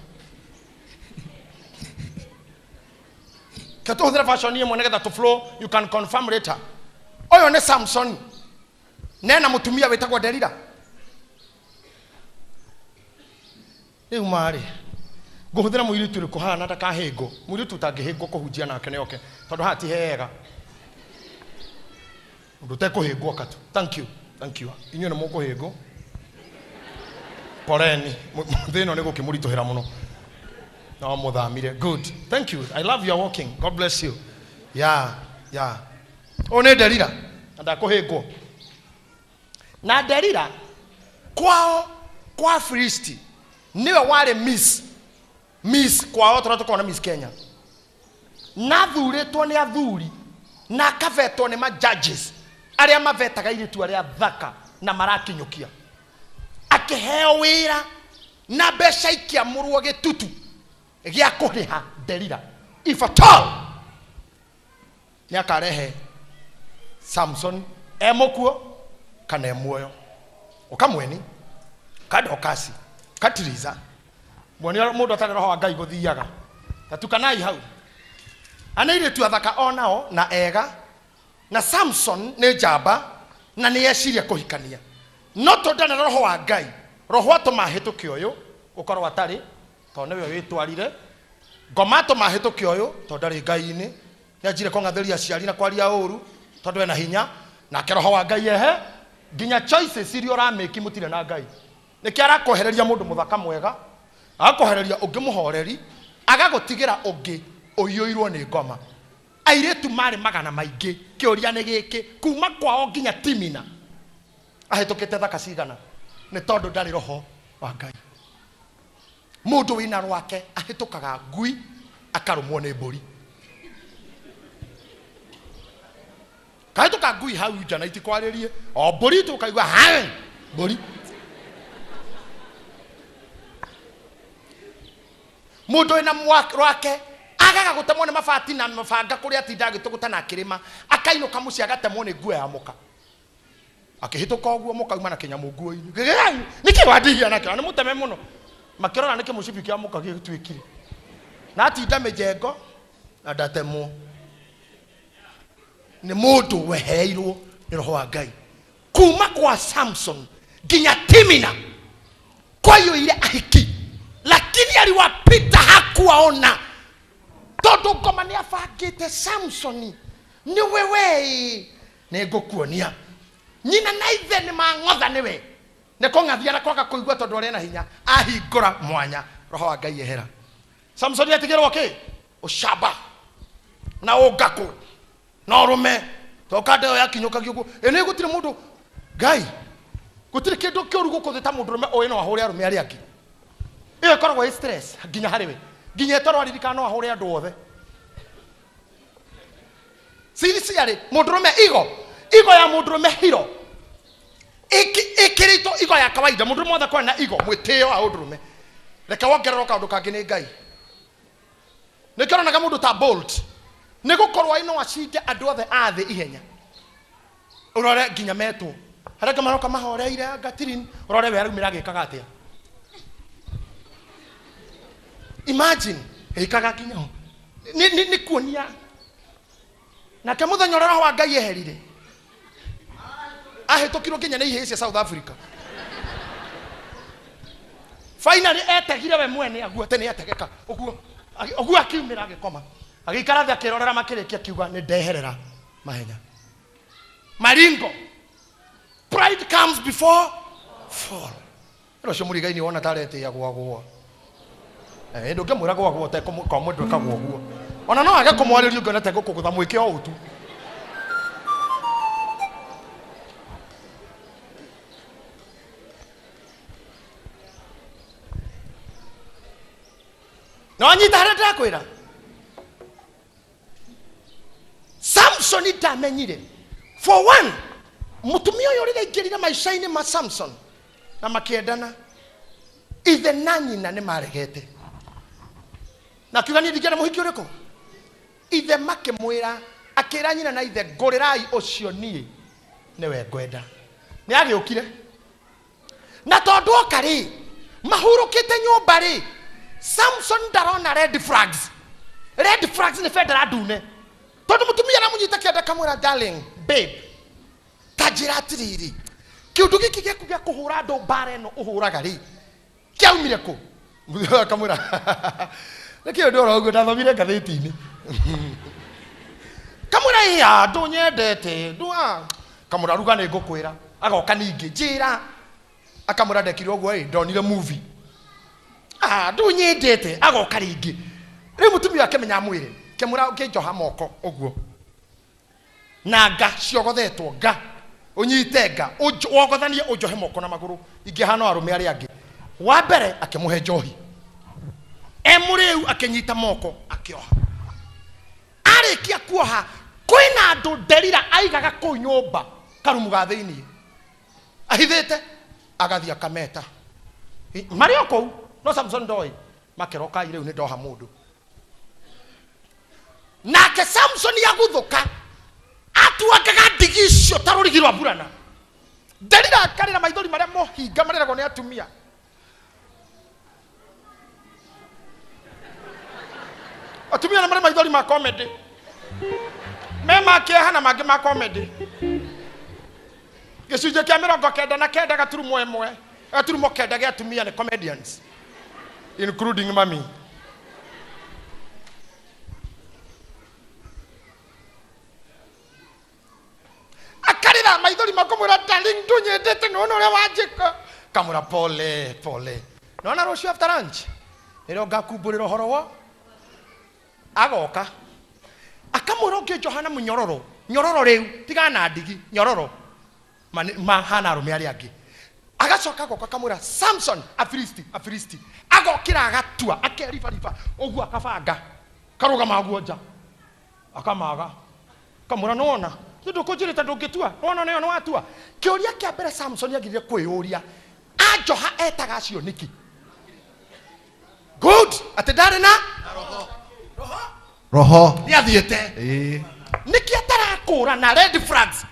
kato thira fashion yemo negetha to flow you can confirm later Oyo ne Samson. Nena mutumia wetagwa Delila. Riu mari. Nguhuthira muiritu ri kuhana ndakahingo. Muiritu tangihingo kuhunjia nake ne oke. Tondu hati hega. Ndute kuhingo katu. Thank you. Thank you. Inyo ne mukuhingo. Poreni. Thino ne gukimurituhira muno. No muthamire. Good. Thank you. I love your walking. God bless you. Yeah. One Delila. Ndakuhingo. Na Delila kwa Filisti niwe wale miss kwao tunatukona Miss Kenya na thuretwo ni athuri na kavetwo ni ma judges aria mavetaga iritu aria thaka na marakinyukia akiheo wira na mbeca ikiamurwo gitutu gia kuriha Delila if at all ni akarehe Samson emokuo kana muoyo ukamweni kadokasi katiriza mwoni mundu atari roho wa Ngai guthiaga tatukanai hau anaire tu athaka onao na ega na Samson ne jamba na ne yeciria kuhikania no tondana roho wa Ngai roho atuma hituke uyu ukorwo atari to newe witwarire ngoma atuma hituke uyu tondari Ngai-ini yajire kongatheria ciari na kwaria uru tondu ena hinya na roho wa Ngai ehe ginya choices irio rameki mutire na Ngai nikiara kohereria mundu muthaka mwega akohereria ungi muhoreri agagutigira ungi uyoirwo ni ngoma airetu mari magana maingi kiuria ni giki kuma kwao ginya Timina ahitukite thaka cigana ni tondu ndari roho wa Ngai mundu wina rwake ahitukaga ngui akarumwo ni mburi kaituka ngui hau jana itikwaririe o mburi tukaigwa ha mburi mundu ina rwake agaga gutemwo ni mabati na mabanga kuria atinda agituguta na kirima akainuka muci agatemwo ni nguo ya muka akihituka oguo muka uma na kinyamu nguo-ini niki wadihia nake ni muteme muno makirora niki mucibi kia muka gitwikire na atinda mijengo na ndatemwo ni mundu weheirwo ni roho wa Ngai kuma kwa Samson ginya Timina kwa hiyo ile ahiki lakini aliwapita hakuwaona tondu ngoma ni afagite Samson ni wewe nigukuonia nyina na ithe ni mang'otha niwe nikongathia na kwaga kuigua tondu ari na hinya ahingura mwanya roho wa Ngai ehera Samson atigirwo ki ushaba na ugaku no rume tokade yo yakinyuka giugo ene gutire mundu Ngai gutire kindu kiuru gukuthita mundu rume oino ahuri arume ari aki iyo korwo stress ginya hariwe ginya torwa ririkana no ahuri andu othe sisi yari mundu rume igo ya mundu rume hiro ikirito igo ya kawaida mundu mothe kwa na igo mwitio a undurume reka wongerero kaundu kangi ni Ngai nikirona mundu ta bolt nigukorwa ino acinde andu othe athi ihenya urore ginya metu haraka maroka mahoreire gatirin urore we arumira gikaga atia imagine ikaga ginya ni kuonia na kemuthenya roho wa Ngai eherire ahitukirwo ginya ni ihisia South Africa finally etegire we mwene aguote ni etegeka uguo akiumira agikoma agikara thia kirorera makirikia kiuga ni ndeherera mahenya maringo pride comes before fall ro cio murigaini wona tarete ya gwagwo ndo ngemwira gwagwo te kwa mundu kagwo guo ona no age kumwaririo ngona te gukugutha mwike o utu no nyita harata kwira Samson itamenyire for one mutumia uyu uri ingirira maisha-ini ma Samson na makiendana ithe na nyina ni maregete na kiuga ni ndigera muhiki uriko ithe makimwira akira nyina na ithe ngurirai ucio nie niwe ngwenda ni agiukire na tondu okari mahurukite nyumba ri Samson ndarona red flags ni federa dune tondu mutumia na munyita kienda kamwira darling babe njira atiriri kiundu giki gya kuhura andu mbara ino uhuraga ri kiaumire ku kamura niki undu oro uguo ndathomire ngathiti-ini kamura ya ndunyendete ndua kamura ruga ni ngukwira agoka ningi njira akamura ndekire uguo ndonire movie ndunyendete agoka ringi ri mutumia akemenya mwire kemura ukijoha moko uguo naga ciogothetwo nga unyite nga wogothanie ujohe moko na maguru ingihana arume ari angi wa mbere akimuhe njohi emuriu akinyita moko akioha arikia kuoha kwina andu nderira aigaga ku nyumba karumu ga thiini ahithite agathia kameta mario kou no Samson ndoi makeroka ire ni ndoha mundu nake Samson yaguthuka atuakaga ndigicio tarurigirwa burana nderira karira maithori maria mohinga mareragwo ni atumia atumia na maria maithori ma comedy mema kehana magi ma comedy gicunje kia 99 gaturumo emwe gaturumo kenda gia atumia ni comedians including mami akarira maithori makomura darling ndunyendete nono ria wanjika kamura pole nona rucio after lunch ero gakumburira horo wo agoka akamura ungi Johana munyororo riu tigana ndigi nyororo mahana arume ari angi agacoka goka kamura Samson afilisti agokira agatua akerifa uguo akabanga karuga maguo nja akamaga kamura nona ndukujirita ndungitua nona neo watua kiuria kia mbere Samson yagirire kwiyuria ajoha etaga cio niki good atendare na roho niathiete niki atarakura na red flags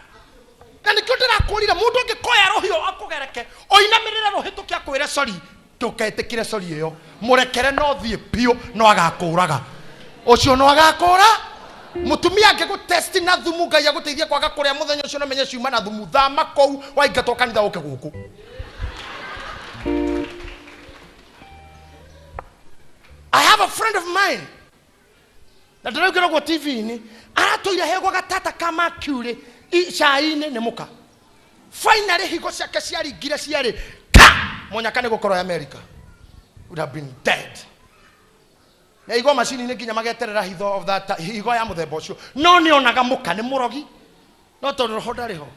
na nikio ndirakurire mundu ngikoya rohio akugereke oinamirire rohituke akwire sorry tuketikire sorry iyo murekere no thie pio no agakuraga ucio no agakura mutumia angigutest na thumu Ngai aguteithia kwaga kuria muthenya ucio no menye ciuma na thumu thama kou waingatwo kanitha uke guku I have a friend of mine na ndiragira go TV ni aratoira hego gatata kama cure cai-ini ni muka finally higo ciake ciaringire ciari ka munyaka ni gukoro ya America would have been dead na igo machine ni nginya mageterera hitho of that higo ya muthemba ucio no ni onaga muka ni murogi no to roho ndariho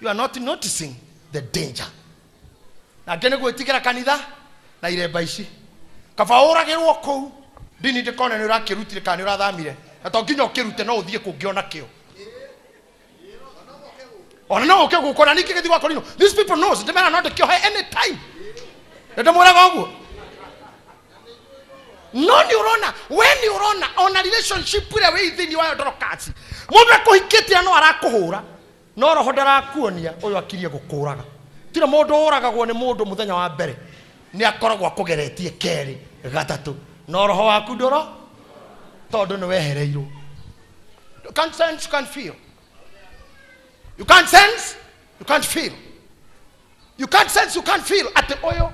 you are not noticing the danger na ngene gwitigera kanitha na iremba ici kaba uragirwo kou dini ndikone ni urakirutire kana urathamire na to nginya ukirute no uthie kungiona kio ona no uke gukona niki githi gwako rino these people knows the man not to kill her any time ndio muraga uguo no ni urona when you urona on a relationship with away thini wa ndorokati mundu akuhikitia no arakuhura no roho ndarakuonia uyu akirie gukuraga tira mundu uragagwo ni mundu muthenya wa mbere ni akoragwo akugeretie keri gatatu no roho waku ndoro tondu ni wehereirwo you can't sense, you can't feel. You can't sense, you can't feel. You can't sense, you can't feel at the oil.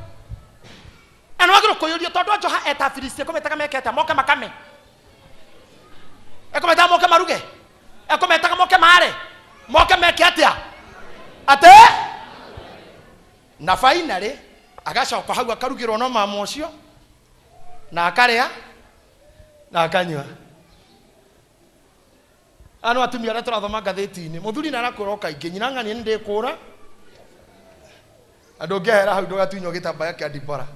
And wagiro koyoria tondu ajoha eta filistia kometaga meketa moke makame. Ekometa moke maruge. Ekometa moke mare. Moke meketia. Ate? Na finally agacoka hau akarugirwo no mama ucio na akaria na akanywa. Ano atumia ara turathoma gatheti-ini muthuri na arakura kaingi nyina ng'ani ni ndikura andu ngehera hau ndugatunywo gitambaya kia dipora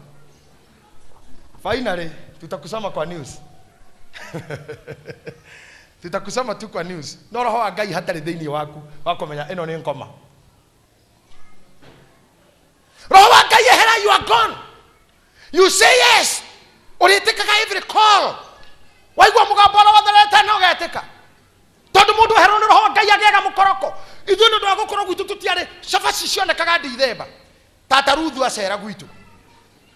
finally tutakusoma kwa news tutakusoma tu kwa news no roho wa Ngai hatari thiini waku wakomenya ino ni ngoma roho wa Ngai ehera you are gone you say yes uritikaga every call waigwa mugambo wa thereta no getika tondu mundu herone roho Ngai agega mukoroko ithuĩ nĩ ndagũkorwo gwitũ tũtiarĩ cabaci cionekaga ndithemba tata Ruthu acera gwitũ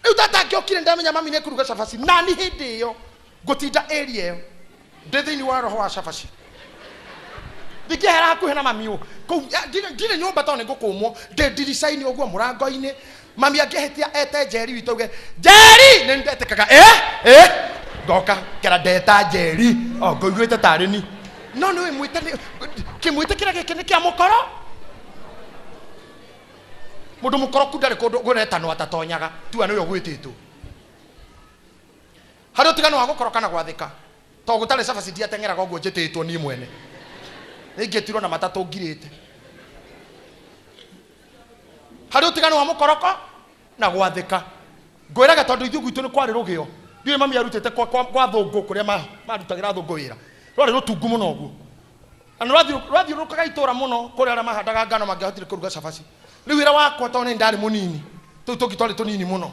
rĩu tata angĩokire ndamenya mami nĩ kũruga cabaci na ni hĩndĩ ĩyo ngũtinda area ĩyo ndĩ thĩinĩ wa roho wa cabaci Ndingehera hakuhe na mami ndire nyumba to nigukumwo ndiricaini uguo murango-ini mami angehetia ete Njeri witu uge Njeri ni ndetekaga ngoka kera ndeta Njeri ngoiguite tari ni no ni mwite kimwite kira giki ni kia mukoro mundu mukoroku ndari kundu guretano atatonyaga tu anu yo gwititwo hari utigano wa gukoroka na gwathika to gutari cabaci ndiateng'eraga uguo njititwo ni mwene ningetirwo na matatu ngirite hari utigano wa mukoroko na gwathika ngwiraga tondu ithu gwitu ni kwari rugio ndiye mami arutite kwa thungu kuria marutagira thungu wira rwari rutungu muno uguo ana rwathi rukaga itura muno kuria ara mahandaga ngano mangihotire kuruga cabaci riu wira wakwa to ni ndari munini tu tugitwari tunini muno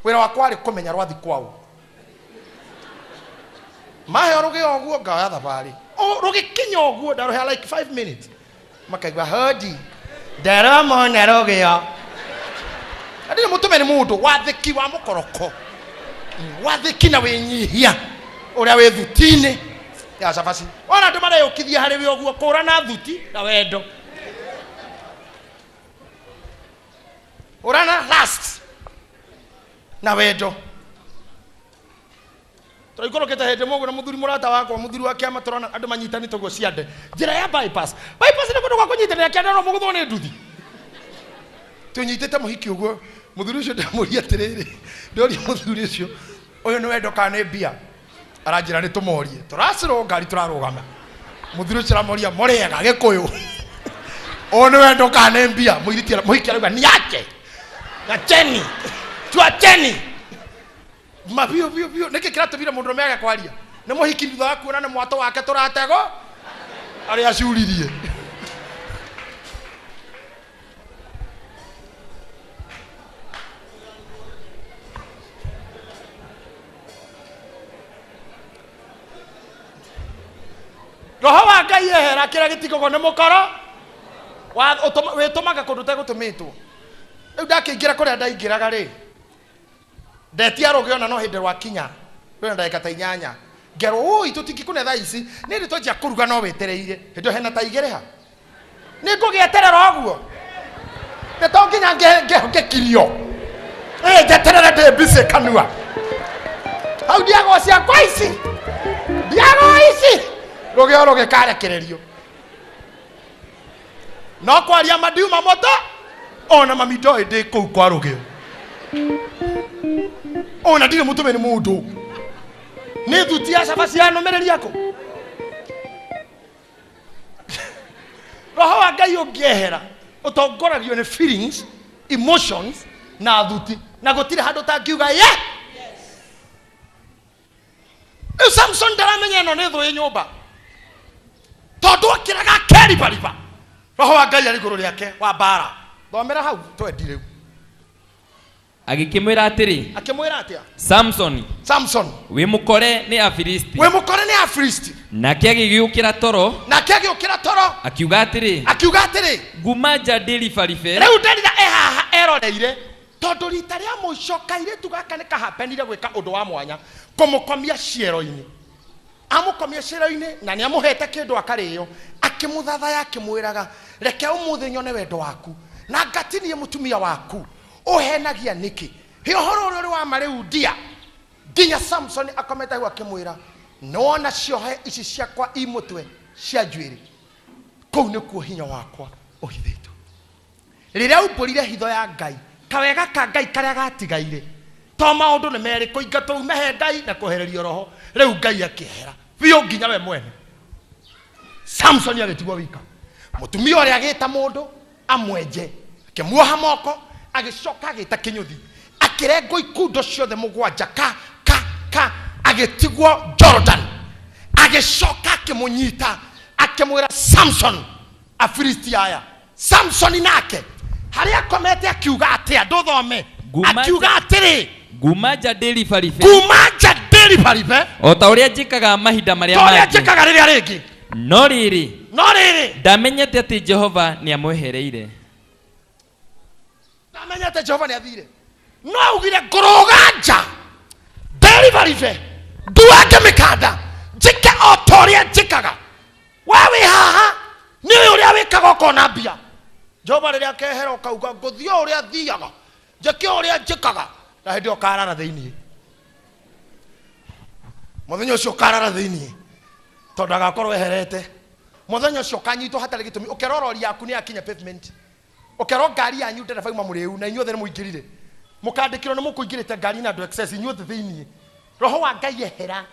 wira wakwa ari kumenya rwathi kwao mahe rugio uguo ngaya thabari rugikinya uguo ndaruhe like 5 minutes makaigwa hodi ndaramona rugio adi mutume ni mundu wathiki wa mukoroko wathiki na winyihia uria wi thutini ya cabaci ona andu mareyukithia hari wi uguo kura na thuti na wendo urana last na wendo tũikũrũkĩte hĩndĩ mũguo na mũthuri mũrata wakwa mũthuri wa kĩama tũrona andũ manyitanĩte guo ciande njĩra ya bypass nĩ kũndũ gwa kũnyitanĩra kĩande no mũgũthwo nĩ nduthi tũnyitĩte mũhiki ũguo mũthuri ũcio ndamũria atĩrĩrĩ ndoria mũthuri ũcio ũyũ nĩ wendo kana nĩ mbia aranjĩra nĩ tũmorie tũracirwo ngari tũrarũgama mũthuri ũcio aramũria mũrĩega gĩkũyũ ũyũ nĩ wendo kana nĩ mbia mũhiki arauga ni yake gacheni tuacheni mabio niki kiratubire mundu mega kwaria ni muhiki thutha wa kuona ni mwato wake turatego ari acuririe roho wa Ngai ehera kira gitikogo ni mukoro wa witumaga kundu tegutumitwo riu ndakingira kuria ndaingiraga ri ndetia rugio na no hindi rwa kinya rwena ndagika ta 8 ngero ui tutingikune thaa ici ni ndi twanjia kuruga no wetereire hindo hena ta igere ha ni ngugieterera oguo ni to nginya ngekirio njeterere ndi busy kanua hau ndiago cia kwa ici rugio rugikarekererio no kwaria madiuma moto ona mami ndoi ndi kuu kwa rugio ona ndire mutume ni mundu ni thuti ya cabaci ya numereri yako roho wa Ngai ungiehera utongoragio ni feelings emotions na thuti na gutire handu tangiuga Samson ndaramenya no ni thu nyumba tondu akiraga keribariba roho wa Ngai ari iguru riake wa bara thomera hau twendire agikimwira atiri Samson we mukore ni Afilisti nake agigiukira toro akiuga atiri nguma nja ndĩribaribe riu ndarira ehaha eroreire tondu rita ria mucoka iritu gaka ni kahapenire gwika undu wa mwanya kumukomia ciero-ini amukomia ciero-ini na ni amuhete kindu akario akimuthathaya akimwiraga reke umuthi nyone wendo waku na ngatinie mutumia waku uhenagia niki hihoro uri wa mariundia nginya Samson akometa hu akimwira nona ciohe ici ciakwa imutwe cia njwiri kou nikuo hinya wakwa uhithitwo riria umbũrire hitho ya Ngai kawega ka Ngai karia gatigaire to maundu ni meri kuingatwo mehe Ngai na kuhererio roho riu Ngai akihera biũ nginya we mwene Samson agetigwo wika mutumia uria agita mundu amwenje akimuoha moko agicoka agita kinyuthi akirengo ikundo ciothe mugwanja ka agitigwo Jordan agicoka akimunyita akimwira Samson Afilisti aya Samson nake haria akomete akiuga atia nduthome akiuga atiri nguma nja ndĩribaribe o ta ũrĩa njĩkaga mahinda marĩa mangĩ no rĩrĩ ndamenyete atĩ Jehova nĩamwehereire Jehova nĩathire no augire ngũrũga nja ndĩribaribe nduange mĩkanda njĩke o ta ũrĩa njĩkaga we wĩ haha ni uria wikaga ukona mbia Jehova riria kehera ukauga nguthio uria thiaga njeke uria njikaga na hindi ukarara thiini muthenya ucio ukarara thiini tondu agakorwo eherete muthenya ucio kanyitwo hatari gitumi ukerorori yaku ni akinya pavement ukero ngari yanyu ndereba uma muriu na inyuothe ni muingirire mukandikirwo ni mukuingirite ngari na andu excess inyuothe thiini roho wa Ngai ehera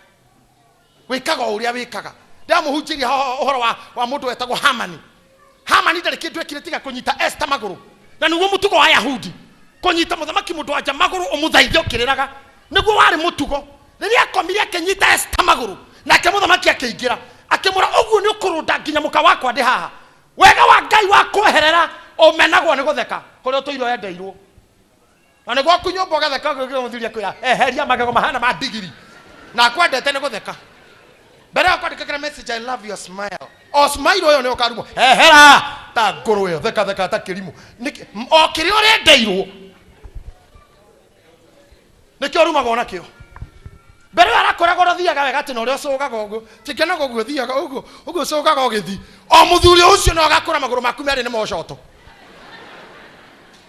wikaga uria wikaga ndamuhunjiria uhoro wa mundu wetagwo Hamani ndari kindu ekire tiga kunyita Esther maguru na niguo mutugo wa Yahudi kunyita muthamaki mundu anja maguru umuthaithio kiriraga niguo wari mutugo riria akomire akinyita Esther maguru nake muthamaki akiingira akimura uguo ni ukurunda nginya muka wakwa ndi haha wega wa Ngai wa kweherera umenagwo ni gutheka kuria tuiro endeirwo na niguo kunyumba gatheka gukira muthiria kwira eheria magego mahana ma digiri na kwendete ni gutheka mbere akwandikira message I love your smile o smile oyo ni ukarumo ehera ta nguru yo theka ta kirimu o kiri ore ndeirwo nikio rumaga ona kio mbere arakoraga rothiaga wega tino uri ucugaga uguo tikena uguo thiaga uguo ucugaga ugithi o muthuri ucio no agakora maguru maku meri ni mocoto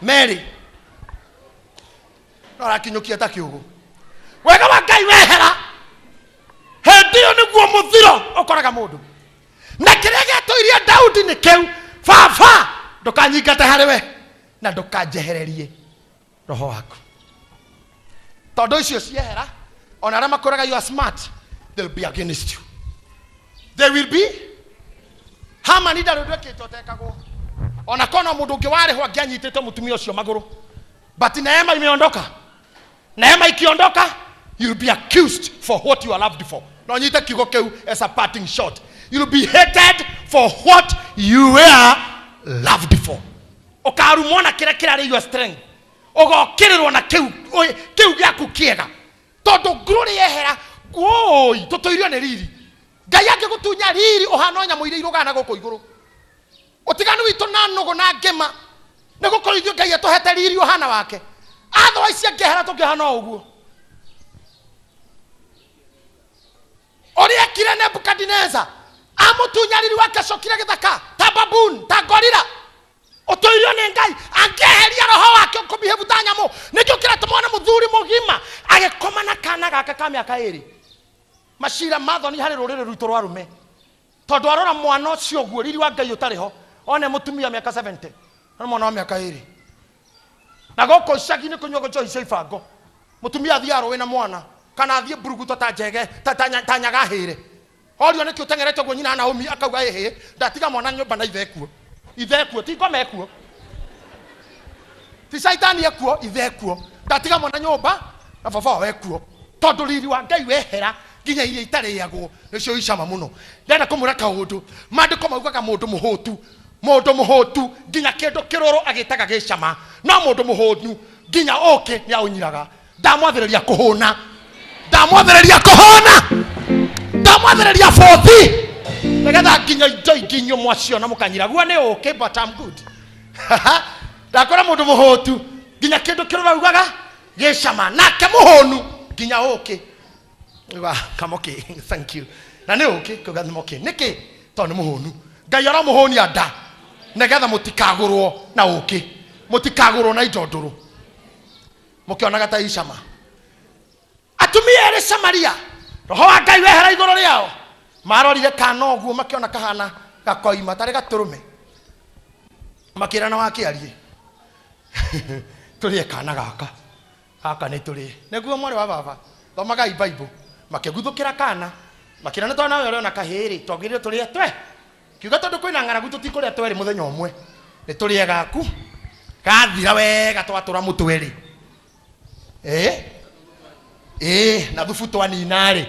Mary no arakinyukia ta kiugo wega wa Ngai wehera hendio niguo muthiro ukoraga mundu na kiria getoirie Daudi ni kiu baba ndukanyingate hariwe na ndukanjehererie roho waku tondu icio ciehera ona aria makoraga you are smart they'll be against you they will be Hamani ndaru ndwekitwo tekagwo ona kono mundu ungi warihwo angianyitite mutumia ucio maguru but neema imeondoka neema ikiondoka you'll be accused for what you are loved for no nyite kigo keu as a parting shot you'll be hated for what you were loved for ukarumona kira kira your strength ugokirirwo na keu gyaku kiega tondu glory yehera oi tutoirio ni riri Ngai angigutunya riri uhana nya muire irugana guku iguru utiganu witu na nugo na ngema nigukorwo ithio Ngai atuhete riri uhana wake otherwise angehera tungihana uguo oria kire Nebukadnezar amutunya riri wake cokire githaka ta baboon ta gorilla utoirio ni Ngai angeheria roho wake ukubihave tanyamo nikio kira tumona muthuri mugima agikoma na kana gake ka miaka iri mashira mathoni hari rurire ruito rwa rume tondu arora mwana ucio guo riri wa Ngai utariho one mutumia miaka 70 na mwana wa miaka iri na goko icagi ni kunywa gojo ibango mutumia athia arwe na mwana kana athie buruguto ta njege ta nyaga hire orio nikio tengerete guo nyina na umi akauga ehe ndatiga mwana nyumba na ithekuo ti ngome ekuo ti shaitani ekuo ithekuo ndatiga mwana nyumba na baba wekuo tondu riri wa Ngai wehera nginya iria itariagwo nicio icama muno ndenda kumura kaundu mandiko maugaga mundu muhutu nginya kindu kiroro agitaga gicama no mundu muhutu nginya oke ni aunyiraga ndamwathereria kuhuna ndamwathereria fothi negetha nginya indo inginyo mwacio na mukanyira gwa ni okay but I'm good ndakora mundu muhutu nginya kindu kiroro ugaga gicama nake muhunu nginya okay come okay thank you na ni okay kuga ni okay niki tondu muhunu Ngai ara muhuni anda negetha mutikagurwo na okay mutikagurwo na idonduru mukionaga ta icama atumia ere Samaria roho wa Ngai wehera iguru riao marorire kana oguo makiona kahana gakoima tari gaturume makirana wakiarie turi kana gaka ni turi neguo mwari wa baba thomaga Bible makiguthukira kana makirana twana wewe na kahiri twagirire turi twe kiuga tondu kwina ng'aragu tutikuria tweri muthenya umwe ni turi gaku gathira wega twatura mutweri na thufu twaninari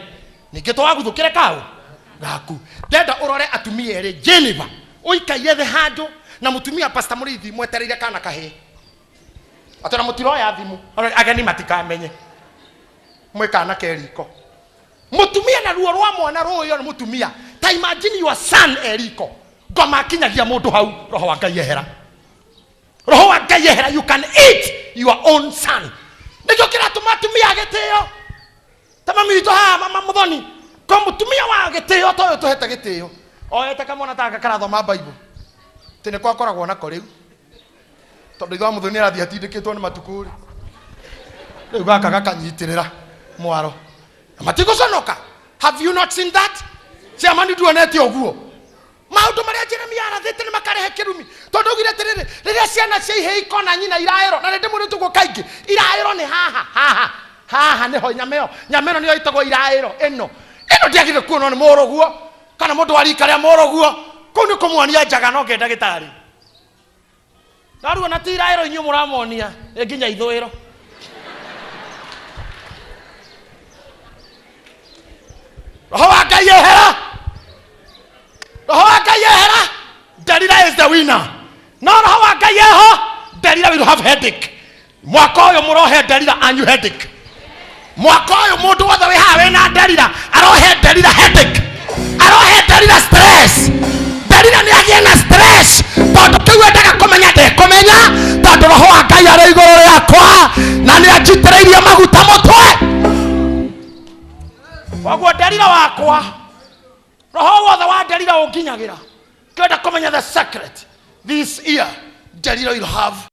ningi twaguthukire kaũ gaku ndenda urore atumia eri Geneva uikaie the handu na mutumia pastor Murithi mwetereire kana kahe atona mutiro ya thimu ageni matikamenye mwekana keriko mutumia na ruo rwa mwana ruyo na mutumia ta imagine your son eriko ngoma kinyagia mundu hau roho wa Ngai yehera you can eat your own son nikio kira tumatumia agitio tama mito ha mama muthoni ko mutumia wa gitio toyo tuhete gitio oyete kamona taka karathoma Bible tene kwa koragwo na koriu tondu itho muthoni arathi atindikitwo ni matukuri riu gaka gakanyitirira mwaro matiguconoka. Have you not seen that? Ciamani duonete oguo maundu maria Jeremia arathite ni makarehe kirumi tondu ugire tiriri riria ciana cia ihe ikona nyina iraero na rindi muri tugo kaingi iraero ni haha niho nyameo niyo itagwo iraero ino ndiagire kuonwo ni muruguo kana mundu arika ria muruguo kuu ni kumwonia njaga no ngenda gitari naruo na ti iraero inyu muramonia nginya ithuiro roho wa Ngai ehera Delila is the winner. No roho wa Ngai eho Delila will have headache. Mwaka uyu murohe Delila anyu headache. Mwaka uyu mundu wothe wi hawe na Delila arohe Delila headache. Arohe Delila stress. Delila ni agie na stress tondu kiu endaga kumenya ndekumenya tondu roho wa Ngai ari iguru riakwa na ni anjitiriirie maguta mutwe. Wagwo Delila wakwa roho wothe wa Delila unginyagira kenda kumenya the secret this year Delila will have